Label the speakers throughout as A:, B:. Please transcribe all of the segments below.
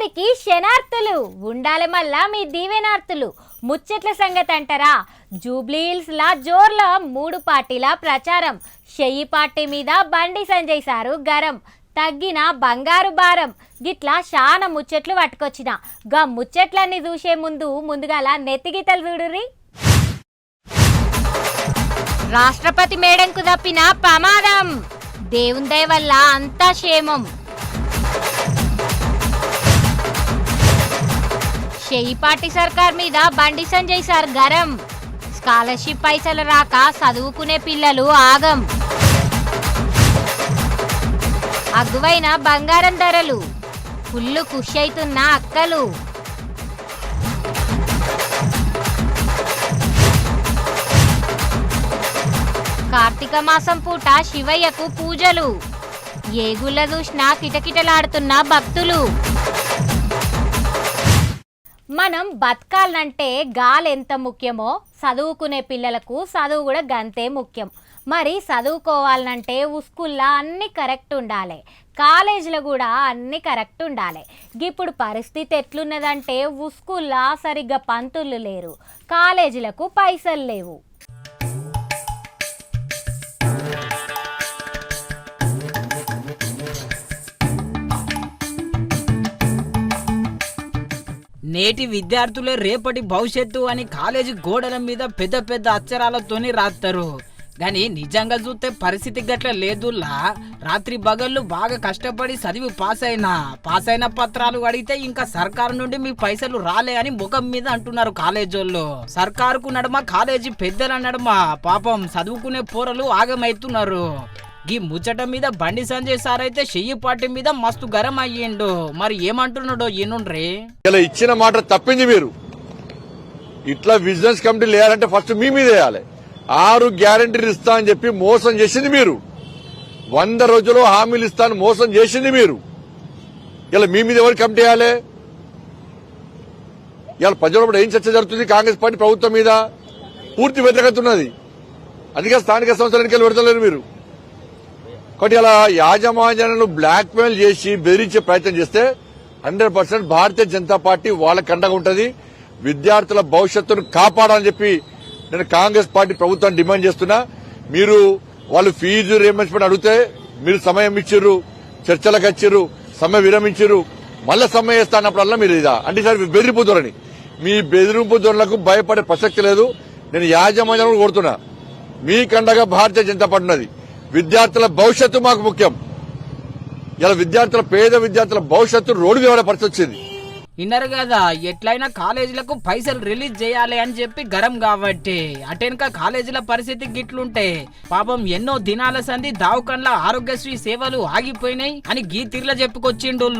A: అందరికి శనార్థులు ఉండాలి మళ్ళా మీ దీవెనార్థులు. ముచ్చట్ల సంగతి అంటారా? జూబ్లీ హిల్స్ లా జోర్ల 3 పార్టీల ప్రచారం. షెయ్యి పార్టీ మీద బండి సంజయ్ సారు గరం, తగ్గిన బంగారు భారం. గిట్లా శాన ముచ్చట్లు పట్టుకొచ్చిన. గా ముచ్చట్లన్నీ చూసే ముందుగాల నెత్తిగీతలు చూడుర్రి. రాష్ట్రపతి మేడంకు తప్పిన ప్రమాదం, దేవుని దయ వల్ల అంతా క్షేమం. షెయ్యి పార్టీ సర్కార్ మీద బండి సంజయ్ సార్ గరం, స్కాలర్షిప్ పైసలు రాక చదువుకునే పిల్లలు ఆగం. అగ్గువైన బంగారం ధరలు, ఫుల్లు ఖుషి అవుతున్న అక్కలు. కార్తీక మాసం పూట శివయ్యకు పూజలు, ఏ గుళ్ళ చూసినా కిటకిటలాడుతున్న భక్తులు. మనం బతకాలంటే గాలి ఎంత ముఖ్యమో చదువుకునే పిల్లలకు చదువు కూడా గంతే ముఖ్యం. మరి చదువుకోవాలంటే స్కూల్లో అన్నీ కరెక్ట్ ఉండాలి, కాలేజీలో కూడా అన్నీ కరెక్ట్ ఉండాలి. ఇప్పుడు పరిస్థితి ఎట్లున్నదంటే స్కూల్లో సరిగ్గా పంతులు లేరు, కాలేజీలకు పైసలు లేవు.
B: నేటి విద్యార్థులే రేపటి భవిష్యత్తు అని కాలేజీ గోడల మీద పెద్ద పెద్ద అక్షరాలతోని రాస్తారు. కానీ నిజంగా చూస్తే పరిస్థితి గట్ల లేదులా. రాత్రి బగళ్ళు బాగా కష్టపడి చదివి పాస్ అయిన పత్రాలు అడిగితే ఇంకా సర్కారు నుండి మీ పైసలు రాలే అని ముఖం మీద అంటున్నారు కాలేజీల్లో. సర్కారుకు నడమ కాలేజీ పెద్దల నడమ పాపం చదువుకునే పోరలు ఆగమైతున్నారు. ఈ ముచ్చట మీద బండి సంజయ్ సార్ అయితే షెయ్యి పార్టీ మీద మస్తు గరం అయ్యిండు. మరి ఏమంటున్నాడో ఈనుండ్రి.
C: ఇలా ఇచ్చిన మాట తప్పింది మీరు. ఇట్లా బిజినెస్ కమిటీ లేయాలంటే ఫస్ట్ మీ మీద వేయాలి. 6 గ్యారంటీలు ఇస్తా అని చెప్పి మోసం చేసింది మీరు. 100 రోజుల్లో హామీలు ఇస్తాను మోసం చేసింది మీరు. ఇలా మీ మీద ఎవరు కమిటీ వేయాలి? ఇలా ప్రజల్లో ఏం చర్చ జరుగుతుంది? కాంగ్రెస్ పార్టీ ప్రభుత్వం మీద పూర్తి వ్యతిరేకత ఉన్నది. అందుకే స్థానిక సంస్థల ఎన్నికలు పెడతలేరు మీరు. కాబట్టి ఇలా యాజమాన్యాలను బ్లాక్ మెయిల్ చేసి బెదిరించే ప్రయత్నం చేస్తే 100% భారతీయ జనతా పార్టీ వాళ్ళకి అండగా ఉంటుంది. విద్యార్థుల భవిష్యత్తును కాపాడాలని చెప్పి నేను కాంగ్రెస్ పార్టీ ప్రభుత్వాన్ని డిమాండ్ చేస్తున్నా. మీరు వాళ్ళు ఫీజు రియంబర్స్మెంట్ అడిగితే మీరు సమయం ఇచ్చిర్రు, చర్చలకు వచ్చిర్రు, సమయం విరమించిర్రు, మళ్ళా సమయం ఇస్తా అన్నప్పుడల్లా మీరు ఇదా అంటే సార్ బెదిరింపు ధోరణి. మీ బెదిరింపు ధోరణులకు భయపడే ప్రసక్తి లేదు. నేను యాజమాన్యాలను కోరుతున్నా, మీకండగా భారతీయ జనతా పార్టీ ఉన్నది. విద్యార్థుల భవిష్యత్తు మాకు ముఖ్యం. ఇలా పేద విద్యార్థుల భవిష్యత్తు రోడ్డు మీద పరిస్థితి వచ్చింది.
B: విన్నారు కదా, ఎట్లయినా కాలేజీలకు పైసలు రిలీజ్ చేయాలి అని చెప్పి గరం కాబట్టి అటెనక కాలేజీల పరిస్థితి గిట్లుంటే పాపం ఎన్నో దినాల సంధి దావకండ్ల ఆరోగ్యశ్రీ సేవలు ఆగిపోయినాయి అని గీ తీర్ల చెప్పుకొచ్చిండు.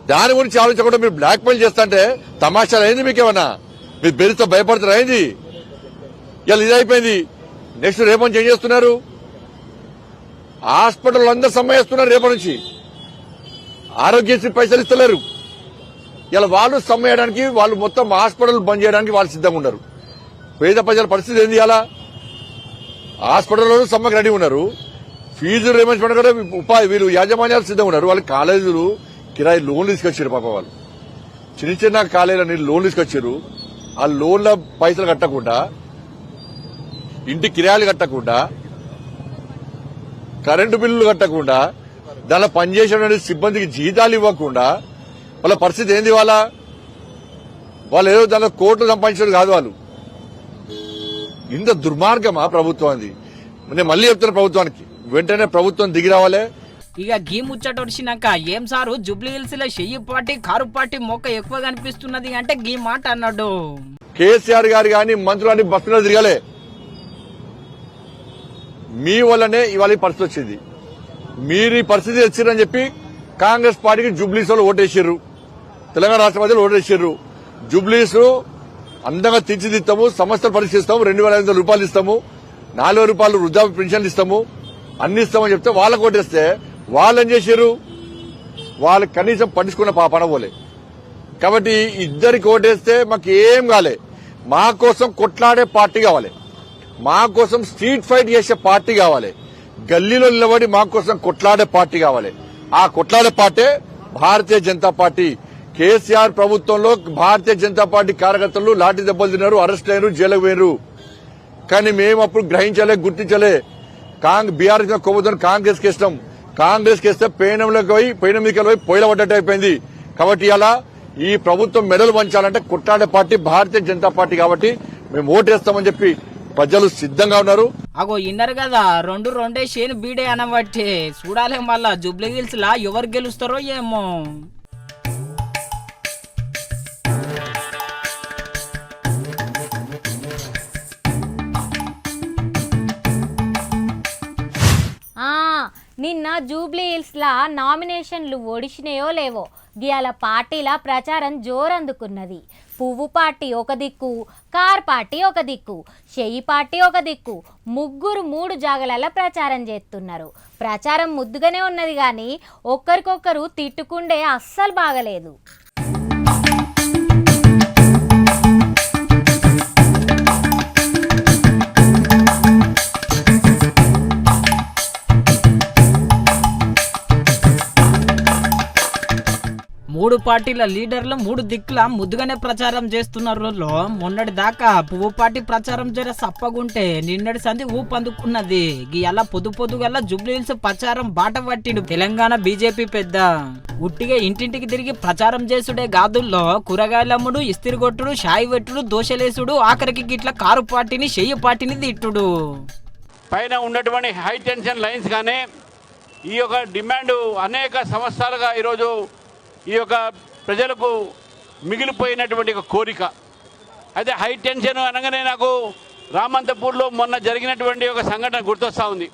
C: దాని గురించి ఆలోచించకుండా మీరు బ్లాక్ మెయిల్ చేస్తుంటే తమాషాలు అయింది. మీకేమన్నా మీరు బెదిరితో భయపడుతున్నారు అయింది? ఇలా ఇదైపోయింది. నెక్స్ట్ రేపటి ఏం చేస్తున్నారు? హాస్పిటల్ అందరూ సమ్మె చేస్తున్నారు. రేపటి నుంచి ఆరోగ్యశ్రీ పైసలు ఇస్తలేరు. ఇలా వాళ్ళు సమ్మె చేయడానికి, వాళ్ళు మొత్తం హాస్పిటల్ బంద్ చేయడానికి వాళ్ళు సిద్ధంగా ఉన్నారు. పేద ప్రజల పరిస్థితి ఏంది? అలా హాస్పిటల్లో సమ్మెకు రెడీ ఉన్నారు. ఫీజు రియంబర్స్మెంట్ కూడా ఉపాధి వీళ్ళు యాజమాన్యాలు సిద్ధంగా ఉన్నారు. వాళ్ళు కాలేజీలు కిరాయి లోన్లు తీసుకొచ్చారు. పాప వాళ్ళు చిన్న కాలేజీలని లోన్లు తీసుకొచ్చారు. ఆ లోన్ల పైసలు కట్టకుండా, ఇంటి కిరాయిలు కట్టకుండా, కరెంటు బిల్లులు కట్టకుండా, దానిలో పనిచేసే సిబ్బందికి జీతాలు ఇవ్వకుండా వాళ్ళ పరిస్థితి ఏంది? వాళ్ళు ఏదో దానిలో కోట్లు సంపాదించారు కాదు. వాళ్ళు ఇంత దుర్మార్గమా ప్రభుత్వం? అది నేను మళ్ళీ చెప్తున్నా, ప్రభుత్వానికి వెంటనే ప్రభుత్వం దిగి రావాలి.
B: ఇక గీ ముచ్చట వచ్చినాక ఏం సారు జూబ్లీ హిల్స్ లో షెయ్యి పార్టీ కారు పార్టీ మొక్క ఎక్కువ కనిపిస్తున్నది అంటే గీ మాట అన్నాడు.
C: కేసీఆర్ గారు గాని మంత్రులు బస్సులో తిరగలే. మీ వల్లనే ఇవాళ పరిస్థితి వచ్చింది. మీరు ఈ పరిస్థితి వచ్చిరని చెప్పి కాంగ్రెస్ పార్టీకి జూబ్లీస్ లో ఓటేసారు. తెలంగాణ రాష్ట్ర ప్రజలు ఓటేసారు. జూబ్లీస్ అందంగా తీర్చిదిస్తాము, సమస్యలు పరిశీలిస్తాము, 2,500 రూపాయలు ఇస్తాము, 4,000 రూపాయలు వృద్ధాప్య పెన్షన్లు ఇస్తాము, అన్ని ఇస్తామని చెప్తే వాళ్ళకు ఓటేస్తే వాళ్ళు ఏం చేశారు? వాళ్ళు కనీసం పట్టించుకున్న పాపన పోలే. కాబట్టి ఇద్దరికి ఓటేస్తే మాకు ఏం కాలే. మా కోసం కొట్లాడే పార్టీ కావాలి, మా కోసం స్ట్రీట్ ఫైట్ చేసే పార్టీ కావాలి, గల్లీలో నిలబడి మా కోసం కొట్లాడే పార్టీ కావాలి. ఆ కొట్లాడే పార్టీ భారతీయ జనతా పార్టీ. కేసీఆర్ ప్రభుత్వంలో భారతీయ జనతా పార్టీ కార్యకర్తలు లాఠీ దెబ్బలు తిన్నారు, అరెస్ట్ అయ్యారు, జైలుకు పోయారు. కానీ మేము అప్పుడు గ్రహించలే, గుర్తించలే. బీఆర్ఎస్ కొవ్వొద్దని కాంగ్రెస్ కి ఇష్టం. కాంగ్రెస్ కి ఇస్తే పేనం మీదకి పోయి పొయ్యిల పడ్డట్టు అయిపోయింది. కాబట్టి ఇలా ఈ ప్రభుత్వం మెడలు వంచాలంటే కొట్లాడే పార్టీ భారతీయ జనతా పార్టీ. కాబట్టి మేము ఓటేస్తామని చెప్పి ప్రజలు సిద్ధంగా ఉన్నారు.
B: అగో ఇన్నరు కదా, రెండే షేను బీడే అనబట్టే చూడాలి మళ్ళా జూబ్లీ హిల్స్ లా ఎవరు గెలుస్తారో ఏమో.
A: నిన్న జూబ్లీ హిల్స్లా నామినేషన్లు ఒడిచినాయో లేవో గియాల పార్టీల ప్రచారం జోరందుకున్నది. పువ్వు పార్టీ ఒక దిక్కు, కార్ పార్టీ ఒక దిక్కు, చెయ్యి పార్టీ ఒక దిక్కు, ముగ్గురు 3 జాగలలో ప్రచారం చేస్తున్నారు. ప్రచారం ముద్దుగానే ఉన్నది కానీ ఒక్కరికొక్కరు తిట్టుకుండే అస్సలు బాగలేదు.
B: మూడు పార్టీల లీడర్లు 3 దిక్కుల ముద్దుగానే ప్రచారం చేస్తున్నారు. మొన్నటి దాకా పువ్వు పార్టీ ప్రచారం జర సప్పగుంటే నిన్నటి సంధి ఊపందుకున్నది. ఇలా పొద్దుగల్లా జూబ్లీ హిల్స్ ప్రచారం బాట పట్టిండు తెలంగాణ బీజేపీ పెద్ద. ఉట్టిగా ఇంటింటికి తిరిగి ప్రచారం చేసుడే గాదుల్లో కూరగాయలమ్ముడు, ఇస్తిరి కొట్టుడు, షాయి పెట్టుడు, దోశలేసుడు, ఆఖరికి గిట్ల కారు పార్టీని చెయ్యి పార్టీని తిట్టుడు.
D: పైన ఉన్నటువంటి హై టెన్షన్ లైన్స్ కానీ ఈ యొక్క డిమాండ్ అనేక సంవత్సరాలుగా ఈరోజు ఈ యొక్క ప్రజలకు మిగిలిపోయినటువంటి ఒక కోరిక. అయితే హై టెన్షన్ అనగానే నాకు రామంతపూర్లో మొన్న జరిగినటువంటి ఒక సంఘటన గుర్తొస్తూ ఉంది.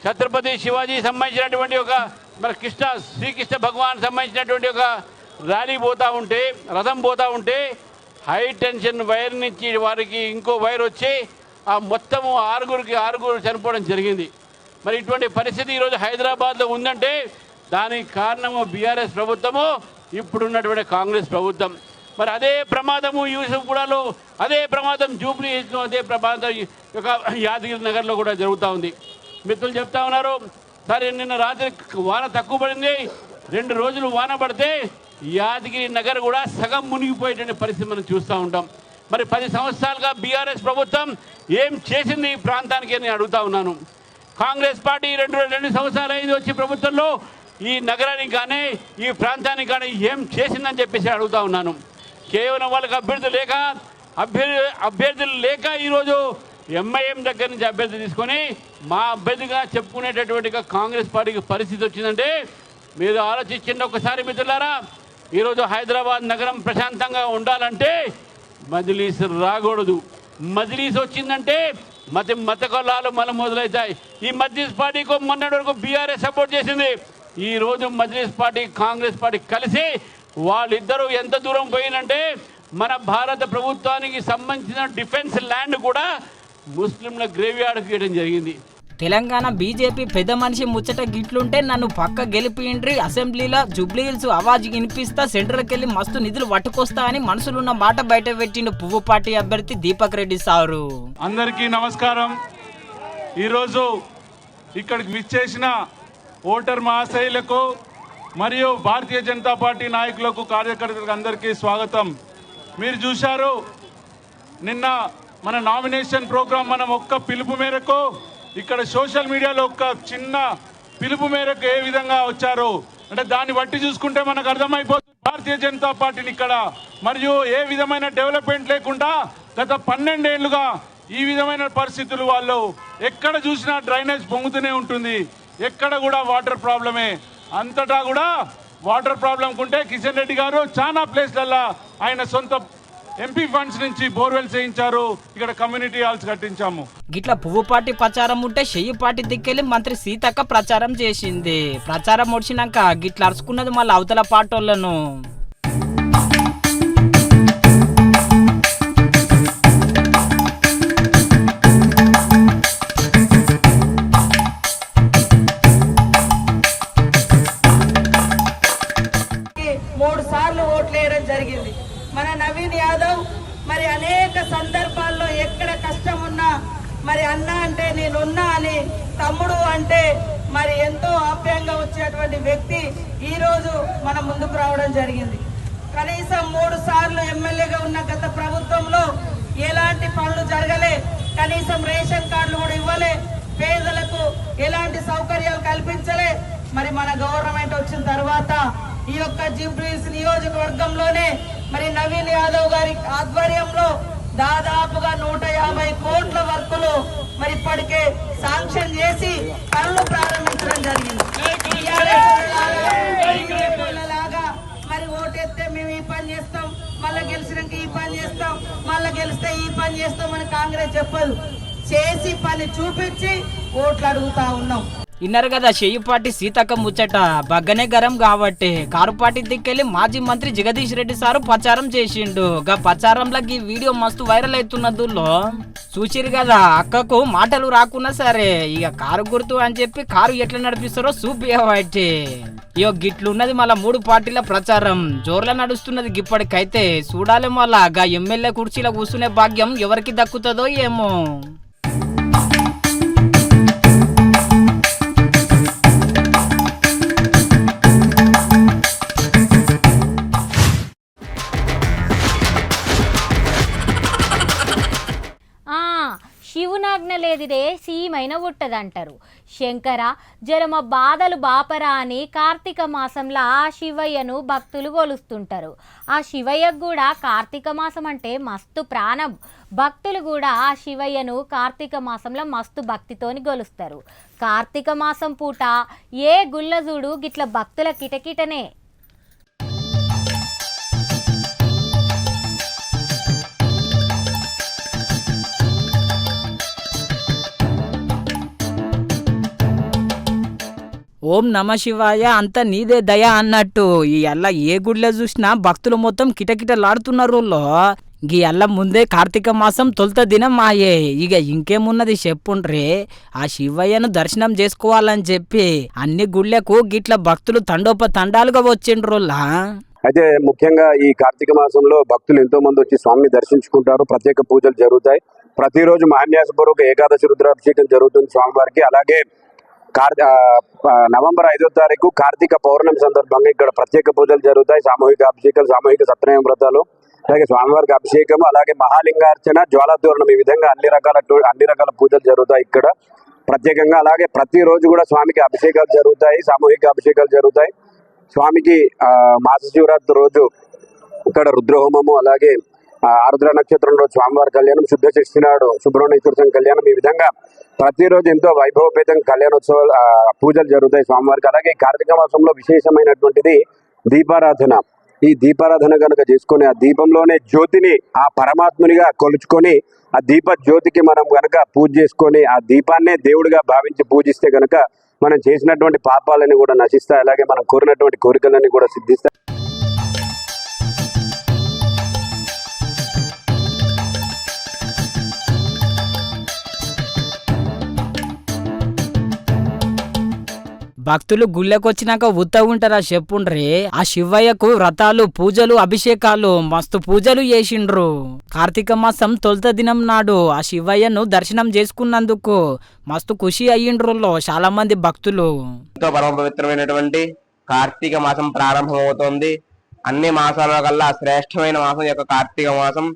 D: ఛత్రపతి శివాజీ సంబంధించినటువంటి ఒక మన శ్రీకృష్ణ భగవాన్ సంబంధించినటువంటి ఒక ర్యాలీ పోతూ ఉంటే, రథం పోతూ ఉంటే హై టెన్షన్ వైర్ నుంచి వారికి ఇంకో వైర్ వచ్చి ఆ మొత్తము 6 చనిపోవడం జరిగింది. మరి ఇటువంటి పరిస్థితి ఈరోజు హైదరాబాద్లో ఉందంటే దానికి కారణము బీఆర్ఎస్ ప్రభుత్వము, ఇప్పుడున్నటువంటి కాంగ్రెస్ ప్రభుత్వం. మరి అదే ప్రమాదము యూసుఫ్గూడలో, అదే ప్రమాదం జూబ్లీ హిల్స్లో, అదే ప్రమాదం యొక్క యాదగిరి నగర్లో కూడా జరుగుతూ ఉంది. మిత్రులు చెప్తా ఉన్నారు, సరే నిన్న రాత్రి వాన తక్కువ పడింది, 2 రోజులు వాన పడితే యాదగిరి నగర్ కూడా సగం మునిగిపోయేటువంటి పరిస్థితి మనం చూస్తూ ఉంటాం. మరి 10 సంవత్సరాలుగా బీఆర్ఎస్ ప్రభుత్వం ఏం చేసింది ఈ ప్రాంతానికి అని అడుగుతా ఉన్నాను. కాంగ్రెస్ పార్టీ 2 సంవత్సరాలు అయింది వచ్చి ప్రభుత్వంలో ఈ నగరానికి కానీ ఈ ప్రాంతానికి కానీ ఏం చేసిందని చెప్పేసి అడుగుతా ఉన్నాను. కేవలం వాళ్ళకి అభ్యర్థులు లేక ఈరోజు ఎంఐఎం దగ్గర నుంచి అభ్యర్థి తీసుకొని మా అభ్యర్థిగా చెప్పుకునేటటువంటి కాంగ్రెస్ పార్టీకి పరిస్థితి వచ్చిందంటే మీరు ఆలోచించండి ఒకసారి మిత్రులారా. ఈరోజు హైదరాబాద్ నగరం ప్రశాంతంగా ఉండాలంటే మజ్లిస్ రాకూడదు. మజ్లిస్ వచ్చిందంటే మత కొల్లాలు మనం మొదలవుతాయి. ఈ మజ్లిస్ పార్టీకి మొన్నటి వరకు బీఆర్ఎస్ సపోర్ట్ చేసింది. ఈ రోజు మజ్లిస్ పార్టీ కాంగ్రెస్ పార్టీ కలిసి వాళ్ళిద్దరూ ఎంత దూరం పోయినంటే మన భారత ప్రభుత్వానికి సంబంధించిన డిఫెన్స్ ల్యాండ్ కూడా ముస్లింల గ్రేవ్ యార్డ్కి ఇవ్వడం జరిగింది.
B: తెలంగాణ బీజేపీ పెద్ద మనిషి ముచ్చట గిట్లుంటే నన్ను పక్క గెలిపిండ్రి, అసెంబ్లీలో జూబ్లీ హిల్స్ అవాజ్ వినిపిస్తా, సెంట్రల్కి వెళ్ళి మస్తు నిధులు పట్టుకొస్తా అని మనసులున్న మాట బయట పెట్టిండు పువ్వు పార్టీ అభ్యర్థి దీపక్ రెడ్డి సారు.
E: అందరికీ నమస్కారం. ఈరోజు ఇక్కడికి విచ్చేసిన ఓటర్ మహాశయులకు మరియు భారతీయ జనతా పార్టీ నాయకులకు, కార్యకర్తలకు అందరికీ స్వాగతం. మీరు చూశారు నిన్న మన నామినేషన్ ప్రోగ్రాం, మనం ఒక్క పిలుపు మేరకు ఇక్కడ సోషల్ మీడియాలో ఒక చిన్న పిలుపు మేరకు ఏ విధంగా వచ్చారు అంటే దాన్ని బట్టి చూసుకుంటే మనకు అర్థమైపోతుంది భారతీయ జనతా పార్టీని ఇక్కడ. మరియు ఏ విధమైన డెవలప్మెంట్ లేకుండా గత 12 ఏళ్లుగా ఈ విధమైన పరిస్థితులు, వాళ్ళు ఎక్కడ చూసినా డ్రైనేజ్ పొంగుతూనే ఉంటుంది, ఎక్కడ కూడా వాటర్ ప్రాబ్లమే, అంతటా కూడా వాటర్ ప్రాబ్లం ఉంటే కిషన్ రెడ్డి గారు చాలా ప్లేస్లలో ఆయన సొంత ఎంపీ ఫండ్స్ నుంచి బోర్వెల్ చేయించారు, ఇక్కడ కమ్యూనిటీ హాల్స్ కట్టించాము.
B: గిట్లా పువ్వు పార్టీ ప్రచారం ఉంటే చెయ్యి పార్టీ దిక్కెళ్ళి మంత్రి సీతక్క ప్రచారం చేసింది. ప్రచారం వచ్చినాక గిట్లా అరుచుకున్నది మళ్ళీ అవతల పార్టీలను.
F: మూడు సార్లు ఓట్లు వేయడం జరిగింది. మన నవీన్ యాదవ్ మరి అనేక సందర్భాల్లో ఎక్కడ కష్టం ఉన్నా మరి అన్న అంటే నేనున్నా అని, తమ్ముడు అంటే మరి ఎంతో ఆప్యాయంగా వచ్చేటువంటి వ్యక్తి ఈరోజు మన ముందుకు రావడం జరిగింది. కనీసం 3 సార్లు ఎమ్మెల్యేగా ఉన్న గత ప్రభుత్వంలో ఎలాంటి పనులు జరగలే, కనీసం రేషన్ కార్డులు కూడా ఇవ్వలే, పేదలకు ఎలాంటి సౌకర్యాలు కల్పించలే. మరి మన గవర్నమెంట్ వచ్చిన తర్వాత ఈ యొక్క జూబ్లీహిల్స్ నియోజకవర్గంలోనే మరి నవీన్ యాదవ్ గారి ఆధ్వర్యంలో దాదాపుగా 150 కోట్ల వర్కులు మరి ఇప్పటికే శాంక్షన్ చేసి పనులు ప్రారంభించడం జరిగింది. లాగా మరి ఓటేస్తే మేము ఈ పని చేస్తాం, మళ్ళా గెలిచినాక ఈ పని చేస్తాం, మళ్ళా గెలిస్తే ఈ పని చేస్తాం అని కాంగ్రెస్ చెప్పదు. చేసి పని చూపించి ఓట్లు అడుగుతా ఉన్నాం.
B: ఇన్నారు కదా చెయ్యిపాటి సీతక్క ముచ్చట బగ్గనే గరం కాబట్టి కారుపాటి దిక్కెళ్ళి మాజీ మంత్రి జగదీష్ రెడ్డి సారు ప్రచారం చేసిండు. గా ప్రచారంలో ఈ వీడియో మస్తు వైరల్ అవుతున్నదుల్లో చూసిరు కదా. అక్కకు మాటలు రాకున్నా సరే ఇక కారు గుర్తు అని చెప్పి కారు ఎట్లా నడిపిస్తారో చూపియబట్టి ఇయో గిట్లున్నది మళ్ళా 3 పార్టీల ప్రచారం జోర్లా నడుస్తున్నది. ఇప్పటికైతే చూడాలి మళ్ళా గా ఎమ్మెల్యే కుర్చీలో కూర్చునే భాగ్యం ఎవరికి దక్కుతుందో ఏమో.
A: శివునాజ్ఞ లేదిదే సీమైన ఉట్టదంటారు. శంకర జరమ బాధలు బాపరా అని కార్తీక మాసంలో ఆ శివయ్యను భక్తులు కొలుస్తుంటారు. ఆ శివయ్యకు కూడా కార్తీక మాసం అంటే మస్తు ప్రాణం. భక్తులు కూడా ఆ శివయ్యను కార్తీక మాసంలో మస్తు భక్తితోని కొలుస్తారు. కార్తీక మాసం పూట ఏ గుళ్ళజూడు గిట్ల భక్తుల కిటకిటనే.
B: ఓం నమ శివాయ అంత నీదే దయ అన్నట్టు ఈ అల్ల ఏ గుడిలో చూసినా భక్తులు మొత్తం కిటకిటలాడుతున్నారు. గీ అల్ల ముందే కార్తీక మాసం తొలుత దినం మాయే. ఇక ఇంకేమున్నది చెప్పుండ్రే. ఆ శివయ్యను దర్శనం చేసుకోవాలని చెప్పి అన్ని గుళ్ళకు గిట్ల భక్తులు తండోపతండాలుగా వచ్చిండ్రులా.
G: అయితే ముఖ్యంగా ఈ కార్తీక మాసంలో భక్తులు ఎంతో మంది వచ్చి స్వామిని దర్శించుకుంటారు. ప్రత్యేక పూజలు జరుగుతాయి. ప్రతిరోజు మహాన్యాసపూర్వక ఏకాదశి రుద్రాభిషేకం జరుగుతుంది స్వామివారికి. అలాగే నవంబర్ 5వ తారీఖు కార్తీక పౌర్ణమి సందర్భంగా ఇక్కడ ప్రత్యేక పూజలు జరుగుతాయి. సామూహిక అభిషేకాలు, సామూహిక సత్యనారాయణ వ్రతాలు, అలాగే స్వామివారికి అభిషేకం, అలాగే మహాలింగార్చన, జ్వాలాతోరణం, ఈ విధంగా అన్ని రకాల పూజలు జరుగుతాయి ఇక్కడ ప్రత్యేకంగా. అలాగే ప్రతిరోజు కూడా స్వామికి అభిషేకాలు జరుగుతాయి, సామూహిక అభిషేకాలు జరుగుతాయి. స్వామికి మాస శివరాత్రి రోజు ఇక్కడ రుద్రహోమము, అలాగే ఆరుద్ర నక్షత్రం రోజు స్వామివారి కళ్యాణం, శుద్ధ షష్ఠి నాడు సుబ్రహ్మణ్యేశ్వర కళ్యాణం, ఈ విధంగా ప్రతిరోజు ఎంతో వైభవపేతంగా కళ్యాణోత్సవాలు పూజలు జరుగుతాయి స్వామివారికి. అలాగే కార్తీక మాసంలో విశేషమైనటువంటిది దీపారాధన. ఈ దీపారాధన కనుక చేసుకొని ఆ దీపంలోనే జ్యోతిని ఆ పరమాత్మునిగా కొలుచుకొని ఆ దీప జ్యోతికి మనం కనుక పూజ చేసుకొని ఆ దీపాన్నే దేవుడిగా భావించి పూజిస్తే కనుక మనం చేసినటువంటి పాపాలని కూడా నశిస్తాయి. అలాగే మనం కోరినటువంటి కోరికలన్నీ కూడా సిద్ధిస్తాయి.
B: భక్తులు గుళ్ళకొచ్చినాక ఉత్త ఉంటారా చెప్పుండ్రే. ఆ శివయ్యకు వ్రతాలు, పూజలు, అభిషేకాలు మస్తు పూజలు చేసిండ్రు. కార్తీక మాసం తొలుత దినం నాడు ఆ శివయ్యను దర్శనం చేసుకున్నందుకు మస్తు ఖుషి అయ్యిండ్రు చాలా మంది భక్తులు.
H: ఎంతో పరమ పవిత్రమైనటువంటి కార్తీక మాసం ప్రారంభమవుతోంది. అన్ని మాసాల కల్లా శ్రేష్టమైన మాసం యొక్క కార్తీక మాసం.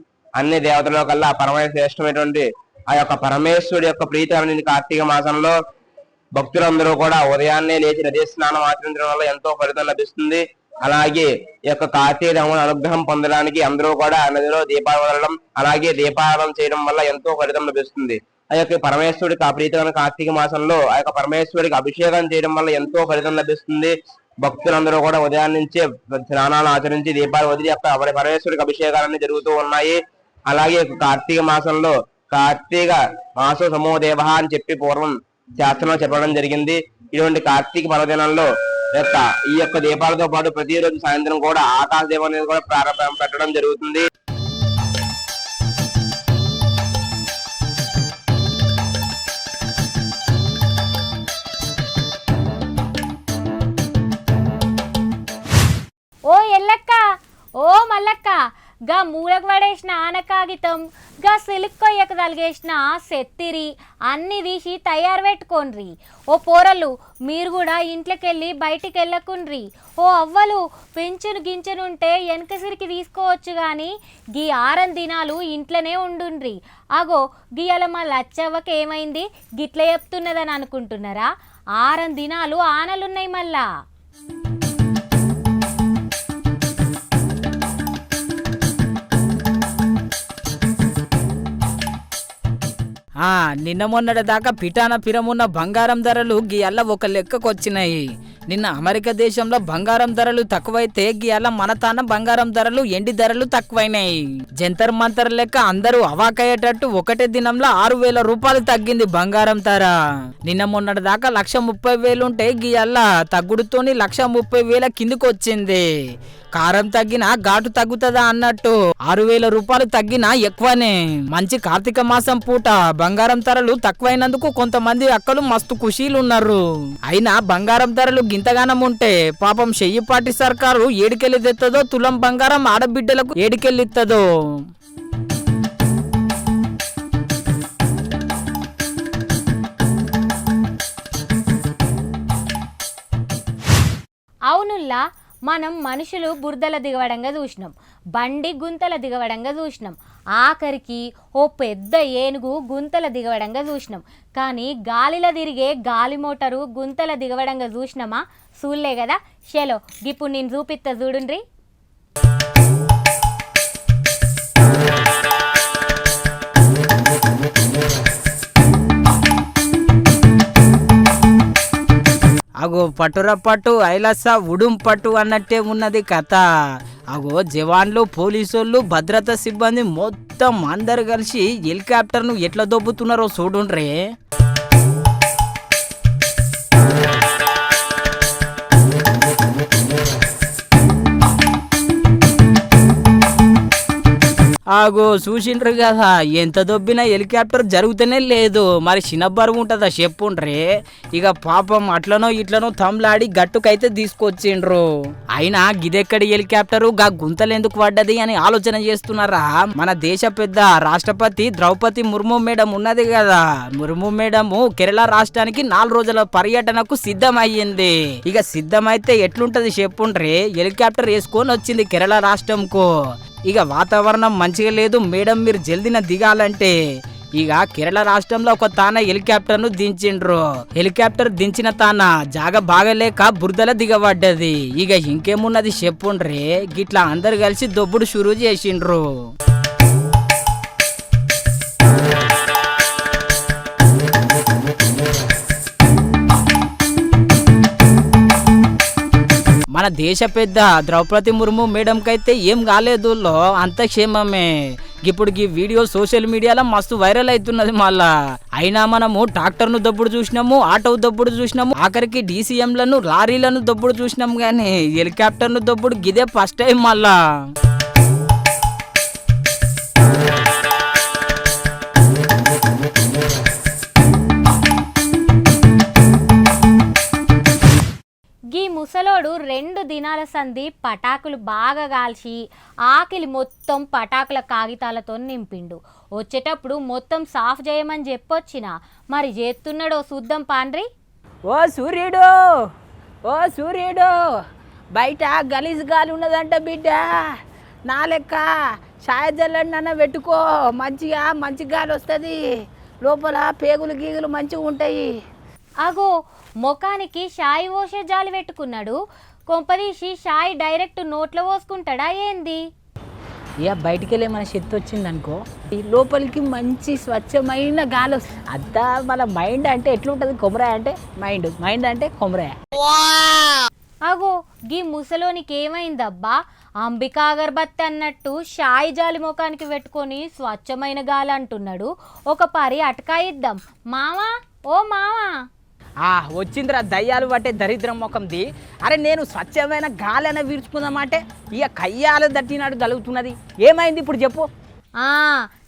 H: అన్ని దేవతల కల్లా పరమైన శ్రేష్టమైనటువంటి ఆ యొక్క పరమేశ్వరుడి యొక్క ప్రీతి కార్తీక మాసంలో భక్తులందరూ కూడా ఉదయాన్నే లేచి నదీ స్నానం ఆచరించడం వల్ల ఎంతో ఫలితం లభిస్తుంది. అలాగే ఈ యొక్క కార్తీక రాముని అనుగ్రహం పొందడానికి అందరూ కూడా నదిలో దీపాలు వదలడం, అలాగే దీపారాధన చేయడం వల్ల ఎంతో ఫలితం లభిస్తుంది. ఆ యొక్క పరమేశ్వరుడికి ఆ ప్రీతిమైన కార్తీక మాసంలో ఆ యొక్క పరమేశ్వరుడికి అభిషేకం చేయడం వల్ల ఎంతో ఫలితం లభిస్తుంది. భక్తులందరూ కూడా ఉదయం నుంచే స్నానాలు ఆచరించి దీపాలు వదిలి యొక్క పరమేశ్వరుడికి అభిషేకాలన్నీ జరుగుతూ ఉన్నాయి. అలాగే కార్తీక మాసంలో కార్తీక మాసో సమోదేవ అని చెప్పి పూర్వం శాస్త్రంలో చెప్పడం జరిగింది. ఇటువంటి కార్తీక పర్వదినంలో ఈ యొక్క దీపాలతో పాటు ప్రతిరోజు సాయంత్రం కూడా ఆకాశ దీపం అనేది కూడా ప్రారంభం పెట్టడం జరుగుతుంది.
A: ఓ ఎల్లక్క, ఓ మల్లక్క, గా మూలకు పడేసిన ఆనకాగితం గా సిలిక్ కొయ్యకు తలిగేసిన సెత్తిరి అన్నీ తీసి తయారు పెట్టుకోండ్రి. ఓ పోరలు మీరు కూడా ఇంట్లోకెళ్ళి బయటికి వెళ్ళకుండ్రి. ఓ అవ్వలు పెంచును గించనుంటే వెనకసిరికి తీసుకోవచ్చు కానీ గీ 6 దినాలు ఇంట్లోనే ఉండుండ్రి. అగో గియాల మా లచ్చవ్వకి ఏమైంది గిట్ల చెప్తున్నదని అనుకుంటున్నారా? 6 దినాలు ఆనలున్నాయి మళ్ళా.
B: నిన్న మొన్నటి దాకా పిటాన పిరమున్న బంగారం ధరలు గియాల ఒక లెక్కకు వచ్చినాయి. నిన్న అమెరికా దేశంలో బంగారం ధరలు తక్కువైతే గియాల మన తాన బంగారం ధరలు ఎండి ధరలు తక్కువైనాయి. జంతర్ మంతర్ లెక్క అందరూ అవాకయ్యేటట్టు ఒకటే దినంలో 6,000 రూపాయలు తగ్గింది బంగారం ధర. నిన్న మొన్నటి దాకా 1,30,000 ఉంటే గియాల తగ్గుడుతోని 1,30,000 కిందికి వచ్చింది. కారం తగ్గినా ఘాటు తగ్గుతుందా అన్నట్టు 6,000 రూపాయలు తగ్గినా ఎక్కువనే. మంచి కార్తీక మాసం పూట బంగారం ధరలు తక్కువైనందుకు కొంతమంది అక్కలు మస్తు ఖుషీలు ఉన్నారు. అయినా బంగారం ధరలు గింతగానం ఉంటే పాపం చెయ్యిపాటి సర్కారు ఏడికెళ్ళి తెత్తదో తులం బంగారం ఆడబిడ్డలకు ఏడికెళ్ళి ఇత్తదో.
A: అవునుల్లా మనం మనుషులు బురదల దిగవడంగా చూసినాం, బండి గుంతల దిగవడంగా చూసినాం, ఆఖరికి ఓ పెద్ద ఏనుగు గుంతల దిగవడంగా చూసినాం. కానీ గాలిలో తిరిగే గాలి మోటారు గుంతల దిగవడంగా చూసినామా? చూడలే కదా. షెలో ఇప్పుడు నేను చూపిస్తా చూడుండ్రి.
B: అగో పట్టుర పట్టు ఐలసా ఉడుం పట్టు అన్నట్టే ఉన్నది కథ. అగో జవాన్లు పోలీసోళ్ళు భద్రతా సిబ్బంది మొత్తం అందరు కలిసి హెలికాప్టర్ను ఎట్లా దొబ్బుతున్నారో చూడుండ్రే. ఆగో చూసిండ్రు కదా, ఎంత దొబ్బినా హెలికాప్టర్ జరుగుతూనే లేదు. మరి చిన్న బరువు ఉంటుందా చెప్పుండ్రే. ఇక పాపం అట్లనో ఇట్లనో తమ్లాడి గట్టుకైతే తీసుకొచ్చిండ్రు. అయినా గిదెక్కడి హెలికాప్టరు గా గుంతలెందుకు పడ్డది అని ఆలోచన చేస్తున్నారా? మన దేశ పెద్ద రాష్ట్రపతి ద్రౌపది ముర్ము మేడం ఉన్నది కదా, ముర్ము మేడము కేరళ రాష్ట్రానికి 4 రోజుల పర్యటనకు సిద్ధమయ్యింది. ఇక సిద్ధమైతే ఎట్లుంటది చెప్పుండ్రే. హెలికాప్టర్ వేసుకొని వచ్చింది కేరళ రాష్ట్రంకు. ఇక వాతావరణం మంచిగా లేదు మేడం, మీరు జల్దిన దిగాలంటే ఇక కేరళ రాష్ట్రంలో ఒక తాన హెలికాప్టర్ ను దించిండ్రు. హెలికాప్టర్ దించిన తాన జాగ బాగలేక బురదల దిగబడ్డది. ఇక ఇంకేమున్నది చెప్పుండ్రే. గిట్లా అందరు కలిసి దొబ్బుడు షురూ చేసిండ్రు. మన దేశ పెద్ద ద్రౌపది ముర్ము మేడం కైతే ఏం కాలేదు, అంత క్షేమమే. ఇప్పుడు ఈ వీడియో సోషల్ మీడియాలో మస్తు వైరల్ అవుతున్నది. మళ్ళా అయినా మనము ట్రాక్టర్ ను దొబ్బుడు చూసినాము, ఆటో దొబ్బుడు చూసినాము, ఆఖరికి డీసీఎంలను లారీలను దొబ్బుడు చూసినాము, కానీ హెలికాప్టర్ ను దొబ్బుడు గిదే ఫస్ట్ టైం మళ్ళా.
A: గీ ముసలోడు 2 దినాల సంధి పటాకులు బాగా కాల్చి ఆకిలి మొత్తం పటాకుల కాగితాలతో నింపిండు. వచ్చేటప్పుడు మొత్తం సాఫ్ చేయమని చెప్పొచ్చిన, మరి చేస్తున్నాడో చూద్దాం పాండ్రి.
B: ఓ సూర్యుడు, ఓ సూర్యుడు, బయట గలీజ్ గాలి ఉన్నదంట బిడ్డ. నా లెక్క ఛాయజల్లన్న పెట్టుకో, మంచి గాలి వస్తుంది. లోపల పేగులు గీగులు మంచిగా ఉంటాయి.
A: అగో ముఖానికి షాయి పోసే జాలి పెట్టుకున్నాడు. కొంపదీసి షాయి డైరెక్ట్ నోట్లో పోసుకుంటాడా ఏంది?
B: ఇక బయటికి వెళ్ళే మన శక్తి వచ్చిందనుకో, ఈ లోపలికి మంచి స్వచ్ఛమైన గాలి వస్తుంది. అంతా మన మైండ్ అంటే ఎట్లుంటుంది, కొమరాయ అంటే మైండ్ అంటే కొమరాయ.
A: అగో గీ ముసలోనికి ఏమైందబ్బా? అంబికా అగర్బత్తి అన్నట్టు షాయి జాలి ముఖానికి పెట్టుకొని స్వచ్ఛమైన గాలి అంటున్నాడు. ఒక పరి అటకాయిద్దాం మావా, ఓ మావా.
B: వచ్చిందిరా దయ్యాలు పట్టే దరిద్రం ముఖంది. అరే నేను స్వచ్ఛమైన గాలి వీడ్చుకుందామంటే ఇక కయ్యాలు దట్టినాడు కలుగుతున్నది. ఏమైంది ఇప్పుడు చెప్పు.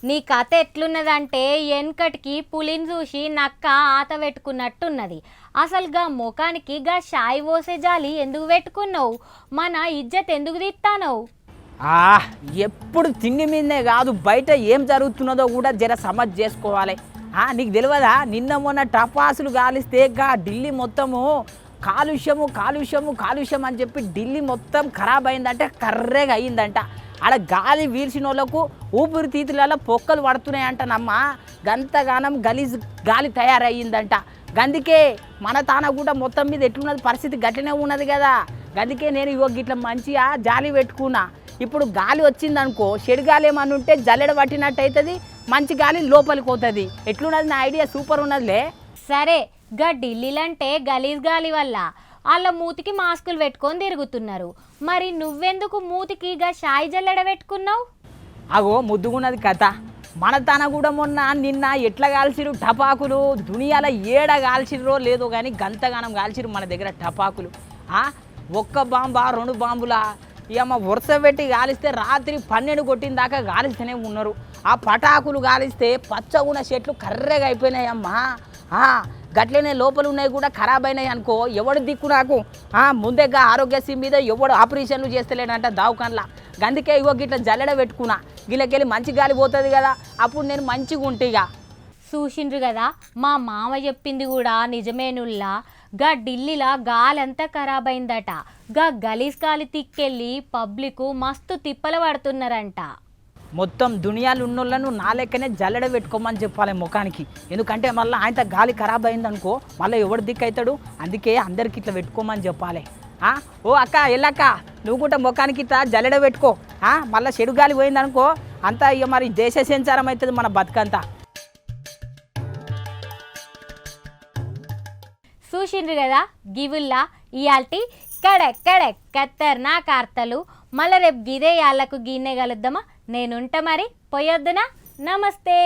A: నీ కథ ఎట్లున్నదంటే వెనకటికి పులిని చూసి నక్క ఆత పెట్టుకున్నట్టున్నది. అసలు గా ముఖానికి గా షాయి పోసే జాలి ఎందుకు పెట్టుకున్నావు? మన ఇజ్జత్ ఎందుకు తీస్తానవు?
B: ఎప్పుడు తిండి మీదనే కాదు బయట ఏం జరుగుతున్నదో కూడా జర సమజ్ చేసుకోవాలి. నీకు తెలియదా నిన్న మొన్న టపాసులు కాలిస్తే ఢిల్లీ మొత్తము కాలుష్యం అని చెప్పి ఢిల్లీ మొత్తం ఖరాబ్ అయిందంటే కర్రేగా అయ్యిందంట. ఆడ గాలి వీల్చిన వాళ్ళకు ఊపిరితిత్తులలో పొక్కలు పడుతున్నాయంటనమ్మా. గంతగానం గలీజ్ గాలి తయారయ్యిందంట. గందుకే మన తాన కూడా మొత్తం మీద ఎట్లున్నది పరిస్థితి గట్టినే ఉన్నది కదా. గందుకే నేను ఇట్లా మంచిగా జాలి పెట్టుకున్నా. ఇప్పుడు గాలి వచ్చిందనుకో చెడు గాలి ఏమన్నా ఉంటే జల్లెడ పట్టినట్టు అవుతుంది, మంచి గాలి లోపలికి పోతుంది. ఎట్లున్నది నా ఐడియా సూపర్ ఉన్నదిలే.
A: సరే ఢిల్లీలంటే గలీజ్ గాలి వల్ల వాళ్ళ మూతికి మాస్కులు పెట్టుకొని తిరుగుతున్నారు. మరి నువ్వెందుకు మూతికి షాయి జల్లెడ పెట్టుకున్నావు?
B: ముద్దుగున్నది కథ. మన తన కూడా నిన్న ఎట్లా కాల్చిరు టపాకులు, దునియాల ఏడ కాల్చిర్రో లేదో కానీ గంతగానం కాల్చిరు మన దగ్గర టపాకులు. ఒక్క బాంబా 2 బాంబులా వరుస పెట్టి కాలిస్తే రాత్రి 12 కొట్టిన దాకా కాలిస్తూనే ఉన్నారు. ఆ పటాకులు కాలిస్తే పచ్చగున్న చెట్లు కర్రెగా అయిపోయినాయమ్మా. గట్లనే లోపల ఉన్నాయి కూడా ఖరాబ్ అయినాయి అనుకో. ఎవడు దిక్కు నాకు ముందేగా ఆరోగ్యశ్రీ మీద ఎవడు ఆపరేషన్లు చేస్తలేడంట దావకాన్లా. గందుకే గిట్లా జల్లెడ పెట్టుకున్నా. గిళ్ళకెళ్ళి మంచి గాలి పోతుంది కదా, అప్పుడు నేను మంచిగా ఉంటేగా.
A: చూసిండ్రు కదా మా మామ చెప్పింది కూడా నిజమేనుల్లా. ఢిల్లీలో గాలంతా ఖరాబ్ అయిందట. గలీజ్ గాలి తిక్కెళ్ళి పబ్లిక్ మస్తు తిప్పలు పడుతున్నారంట.
B: మొత్తం దునియాలు ఉన్నోళ్ళను నా లెక్కనే జల్లెడ పెట్టుకోమని చెప్పాలి ముఖానికి. ఎందుకంటే మళ్ళీ ఆయన గాలి ఖరాబ్ అయిందనుకో మళ్ళీ ఎవడు దిక్కు అవుతాడు. అందుకే అందరికి ఇట్లా పెట్టుకోమని చెప్పాలి. ఓ అక్క ఎల్లక్క నువ్వు కూడా ముఖానికి ఇట్లా జల్లెడ పెట్టుకో. మళ్ళీ చెడు గాలి పోయిందనుకో అంతా మరి దేశ సంచారం అవుతుంది మన బతుకంతా.
A: చూసిండ్రు కదా గివుల్లా ఇయాల్టి కడక్ కత్తర్నా కార్తలు. మళ్ళీ రేపు గిదే యాళ్ళకు గిన్నె కలుద్దామా. నేనుంటా మరి పోయొద్దునా. నమస్తే.